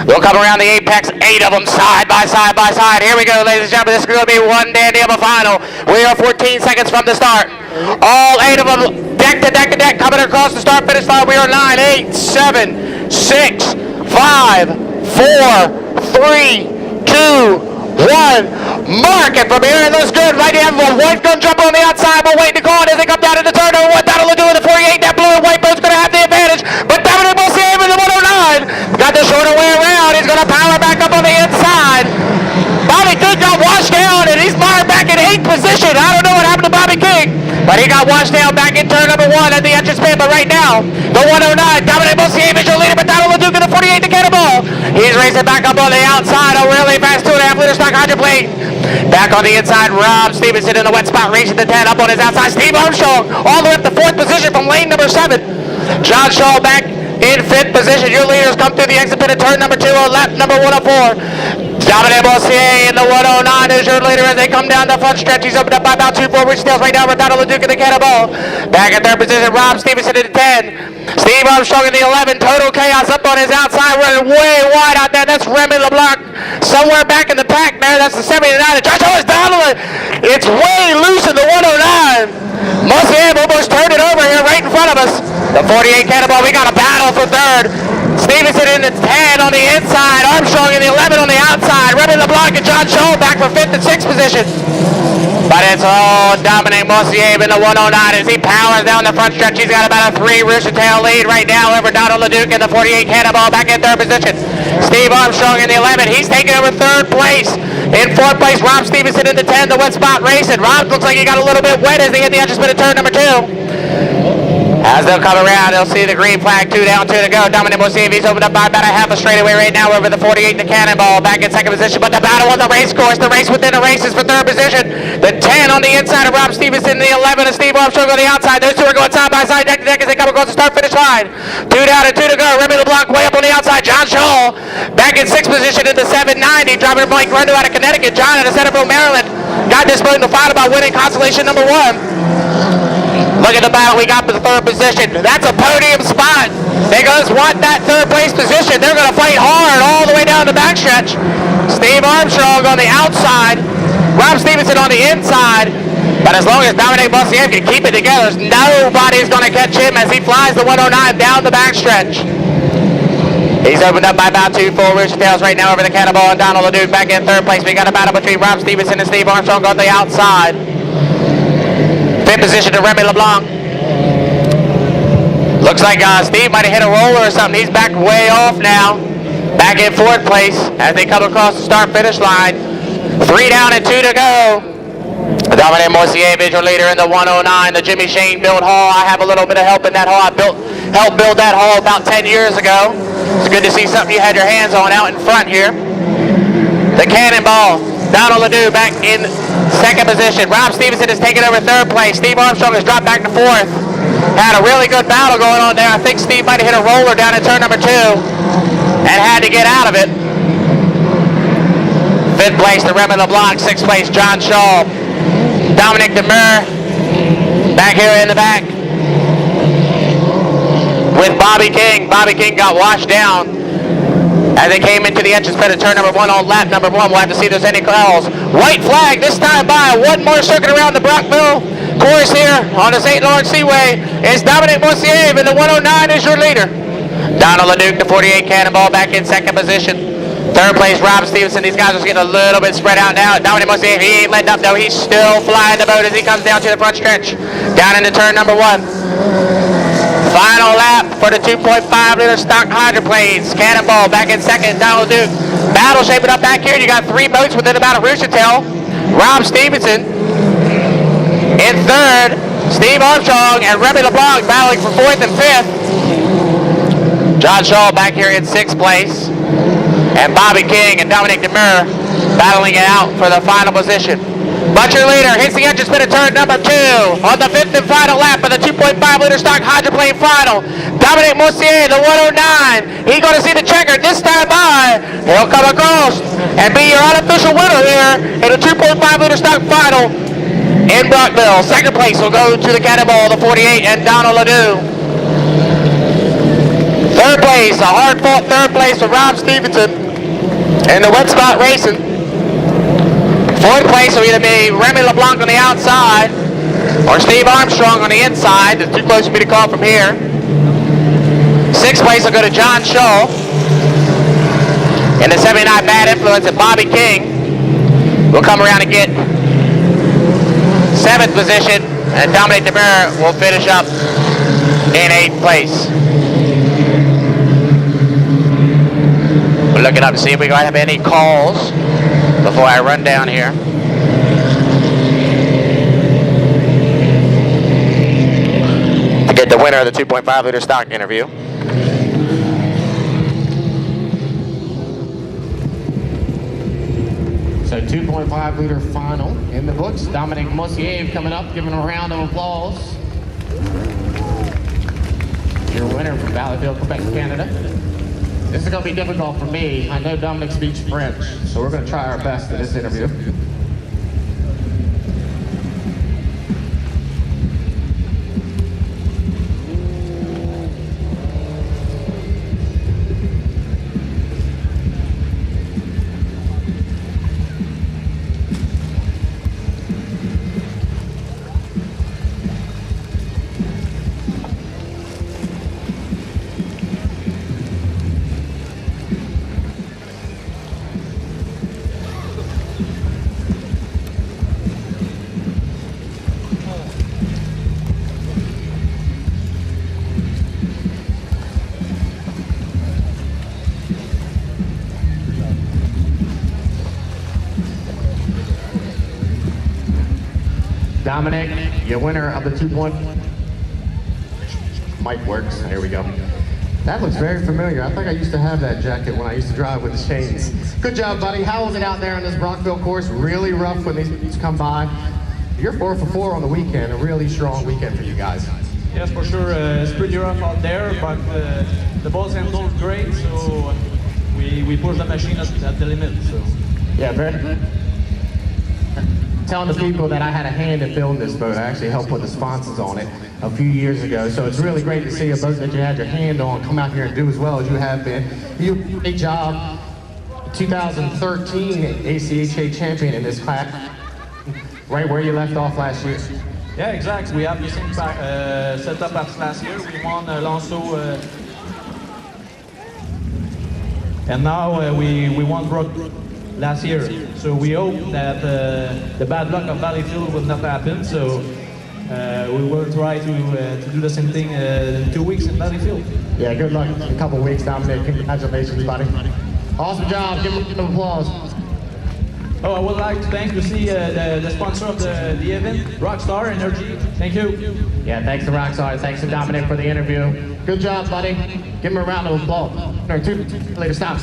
They'll come around the apex, 8 of them side by side by side. Here we go, ladies and gentlemen. This is going to be one dandy of a final. We are 14 seconds from the start. All 8 of them deck to deck to deck coming across the start finish line. We are 9, 8, 7, 6, 5, 4, 3, 2, 1. Mark it from here. It looks good. Right here, a white gun jump on the outside. We're waiting to call it as they come down to the turn. Number 1, that'll do it. The 48. That blue and white boat's going to have the advantage. But St-Felicien in the 109. Got the shorter way around. He's going to power back up on the inside. Bobby King got washed down, and he's mired back in 8th position. I don't know what happened to Bobby King, but he got washed down back in turn number 1 at the entrance pin. But right now, the 109, St-Felicien is your leader, but that'll do in the 48 to Cannonball. He's racing back up on the outside. A really fast 2.5 liter stock Hydroplane. Back on the inside, Rob Stevenson in the wet spot, racing the 10 up on his outside. Steve Armstrong all the way up to 4th position from lane number 7. John Shaw back in 5th position. Your leaders come through the exit pit at turn number 2 on lap number 104. St-Felicien in the 109 is your leader as they come down the front stretch. He's opened up by about 2 forward tails right now. Renato LeDuc in the Cannonball. Back in 3rd position, Rob Stevenson in the 10. Steve Armstrong in the 11. Total Chaos up on his outside, running way wide out there. That's Remy LeBlanc somewhere back in the pack there. That's the 79. Joshua is down. It's way loose in the 109. Mussie almost turned it over here right in front of us. The 48 Cannonball, we got a battle for 3rd. Stevenson in the 10 on the inside. Armstrong in the 11 on the outside. Remy LeBlanc and John Shaw back for 5th and 6th position. But it's all Dominic Mossier in the 109 as he powers down the front stretch. He's got about a 3 rooster tail lead right now over Donald LeDuc in the 48 Cannonball back in 3rd position. Steve Armstrong in the 11. He's taking over 3rd place. In 4th place, Rob Stevenson in the 10, the wet spot racing. Rob looks like he got a little bit wet as they hit the entrance pit at turn number 2. As they'll come around, they'll see the green flag, 2 down, 2 to go. Dominic Mossier, he's opened up by about a half a straightaway right now over the 48, the Cannonball, back in 2nd position. But the battle on the race course, the race within the race is for 3rd position. The 10 on the inside of Rob Stevenson, the 11 of Steve Armstrong on the outside. Those 2 are going side by side, deck to deck as they come across the start-finish line. 2 down and 2 to go. Remy LeBlanc way up on the outside. John Shaw back in 6th position in the 790. Driving a blank run out of Connecticut. John out of Centerville, Maryland. Got this in the final by winning consolation number 1. Look at the battle we got for the 3rd position. That's a podium spot. They guys want that 3rd place position. They're going to fight hard all the way down the backstretch. Steve Armstrong on the outside. Rob Stevenson on the inside. But as long as Dominic Mossier can keep it together, nobody's going to catch him as he flies the 109 down the backstretch. He's opened up by about 2 full rooster tails right now over the Cannonball and Donald LeDuc back in 3rd place. We got a battle between Rob Stevenson and Steve Armstrong on the outside. 5th position to Remy LeBlanc. Looks like Steve might have hit a roller or something. He's back way off now. Back in 4th place as they come across the start-finish line. 3 down and 2 to go. Dominic Mossier, visual leader in the 109, the Jimmy Shane built hall. I have a little bit of help in that hall. I helped build that hall about 10 years ago. It's good to see something you had your hands on out in front here. The Cannonball, Donald LeDuc back in 2nd position. Rob Stevenson has taken over 3rd place. Steve Armstrong has dropped back to 4th. Had a really good battle going on there. I think Steve might have hit a roller down at turn number 2 and had to get out of it. 5th place to Remy LeBlanc. 6th place John Shaw. Dominic Demure back here in the back with Bobby King. Bobby King got washed down as they came into the entrance pit at turn number 1 on lap number 1. We'll have to see if there's any calls. White flag this time by. One more circuit around the Brockville course here on the St. Lawrence Seaway. It's Dominic Mossier and the 109 is your leader. Donald LeDuc, the 48 Cannonball, back in 2nd position. 3rd place, Rob Stevenson. These guys are getting a little bit spread out now. Dominic Mossier, he ain't letting up though. He's still flying the boat as he comes down to the front stretch. Down into turn number 1. Final lap for the 2.5 liter stock Hydroplanes. Cannonball back in 2nd, Donald LeDuc. Battle shaping up back here. You got 3 boats within about a rooster tail. Rob Stevenson in 3rd. Steve Armstrong and Remy LeBlanc battling for 4th and 5th. John Shaw back here in 6th place. And Bobby King and Dominic Demure battling it out for the final position. But your leader hits the entrance pit at turn number 2 on the 5th and final lap of the 2.5 liter stock Hydroplane final. Dominic Mossier, the 109. He's going to see the checker this time by. He'll come across and be your unofficial winner here in the 2.5 liter stock final in Brockville. 2nd place will go to the Cannonball, the 48, and Donald LeDuc. Third place, a hard-fought third place for Rob Stevenson in the wet spot racing. Fourth place will either be Remy LeBlanc on the outside or Steve Armstrong on the inside. It's too close for me to call from here. Sixth place will go to John Shaw. In the 79 Bad Influence, and Bobby King will come around and get 7th position, and Dominic DeMera will finish up in 8th place. We're looking up to see if we have any calls before I run down here. To get the winner of the 2.5 liter stock interview. So 2.5 liter final in the books. Dominic Mosiev coming up, giving him a round of applause. Your winner from Valleyfield, Quebec, Canada. This is going to be difficult for me. I know Dominic speaks French, so we're going to try our best in this interview. Dominic, your winner of the 2.5. Mic works. Here we go. That looks very familiar. I think I used to have that jacket when I used to drive with the chains. Good job, buddy. How was it out there on this Brockville course? Really rough when these come by. You're 4 for 4 on the weekend. A really strong weekend for you guys. Yes, for sure. It's pretty rough out there, but the balls handled great, so we pushed the machine at the limit. So. Yeah, very. Telling the people that I had a hand in building this boat. I actually helped put the sponsors on it a few years ago. So it's really great to see a boat that you had your hand on come out here and do as well as you have been. You did a great job. 2013 ACHA champion in this class, right where you left off last year. Yeah, exactly. We have the same setup as last year. We won Alonso, and now we won Brockville last year. So we hope that the bad luck of Valleyfield will not happen. So we will try to do the same thing in 2 weeks in Valleyfield. Yeah, good luck in a couple of weeks, Dominic. Congratulations, buddy. Awesome job. Give him an applause. Oh, I would like to thank the sponsor of the event, Rockstar Energy. Thank you. Yeah, thanks to Rockstar. Thanks to Dominic for the interview. Good job, buddy. Give him a round of applause. 2 later, stop.